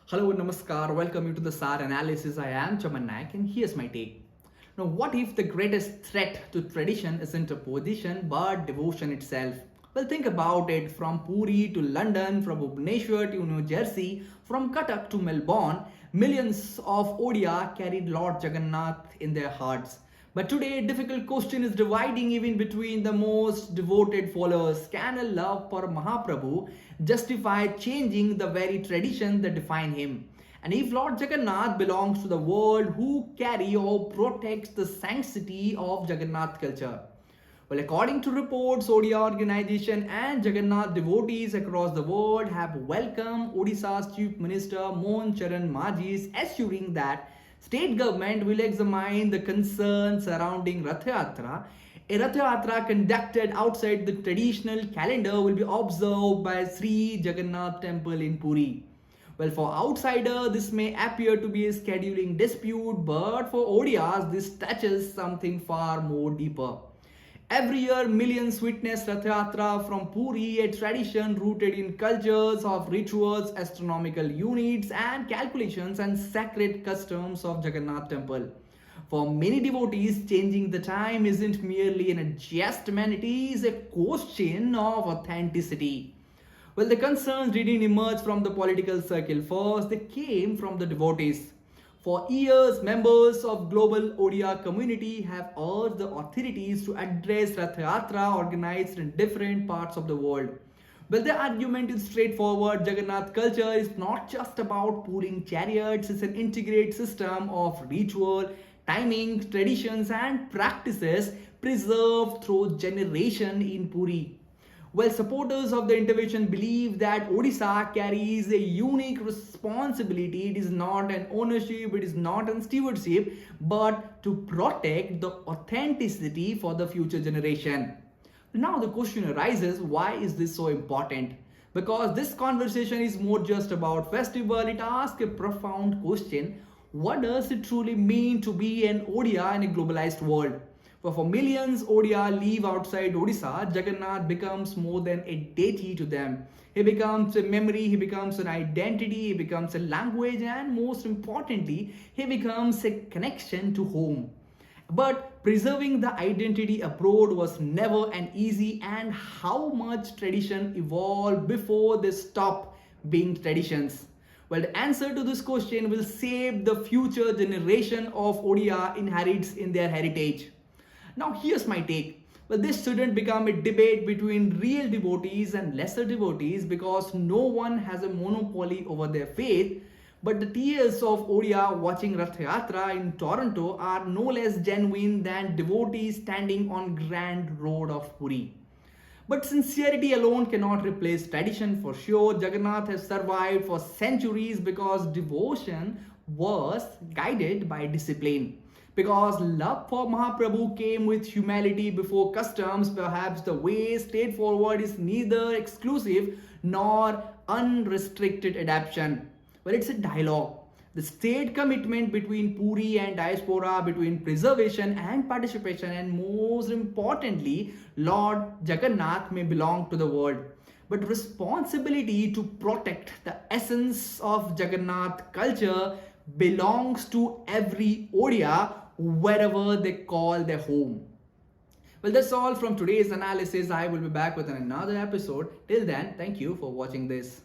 Hello, Namaskar. Welcome you to the Saar Analysis. I am Chaman Nayak, and here's my take. Now, what if the greatest threat to tradition isn't a position but devotion itself? Well, think about it. From Puri to London, from Bhubaneswar to New Jersey, from Cuttack to Melbourne, millions of Odia carried Lord Jagannath in their hearts. But today, a difficult question is dividing even between the most devoted followers. Can a love for Mahaprabhu justify changing the very tradition that define him? And if Lord Jagannath belongs to the world, who carry or protects the sanctity of Jagannath culture? Well, according to reports, Odia organization and Jagannath devotees across the world have welcomed Odisha's Chief Minister Mohan Majhi, assuring that state government will examine the concerns surrounding Rath Yatra. A Rath Yatra conducted outside the traditional calendar will be observed by Sri Jagannath Temple in Puri. Well, for outsider, this may appear to be a scheduling dispute, but for Odias, this touches something far more deeper. Every year, millions witness Rath Yatra from Puri, a tradition rooted in cultures of rituals, astronomical units, and calculations and sacred customs of Jagannath Temple. For many devotees, changing the time isn't merely an adjustment, it is a question of authenticity. Well, the concerns didn't emerge from the political circle first, they came from the devotees. For years, members of global Odia community have urged the authorities to address Rath Yatra organized in different parts of the world. Well, the argument is straightforward. Jagannath culture is not just about pulling chariots, it's an integrated system of ritual, timing, traditions, and practices preserved through generation in Puri. Well, supporters of the intervention believe that Odisha carries a unique responsibility. It is not an ownership, it is not a stewardship, but to protect the authenticity for the future generation. Now the question arises, why is this so important? Because this conversation is more just about festival, it asks a profound question. What does it truly mean to be an Odia in a globalized world? For millions Odia live outside Odisha, Jagannath becomes more than a deity to them. He becomes a memory, he becomes an identity, he becomes a language, and most importantly, he becomes a connection to home. But preserving the identity abroad was never an easy, and how much tradition evolved before they stop being traditions. Well, the answer to this question will shape the future generation of Odia inherits in their heritage. Now, here's my take. Well, this shouldn't become a debate between real devotees and lesser devotees because no one has a monopoly over their faith. But the tears of Odia watching Rath Yatra in Toronto are no less genuine than devotees standing on Grand Road of Puri. But sincerity alone cannot replace tradition for sure. Jagannath has survived for centuries because devotion was guided by discipline. Because love for Mahaprabhu came with humility before customs, perhaps the way straight forward is neither exclusive nor unrestricted adaptation. Well, it's a dialogue. The state commitment between Puri and Diaspora, between preservation and participation, and most importantly, Lord Jagannath may belong to the world. But responsibility to protect the essence of Jagannath culture belongs to every Odia wherever they call their home. Well, that's all from today's analysis. I will be back with another episode. Till then, thank you for watching this.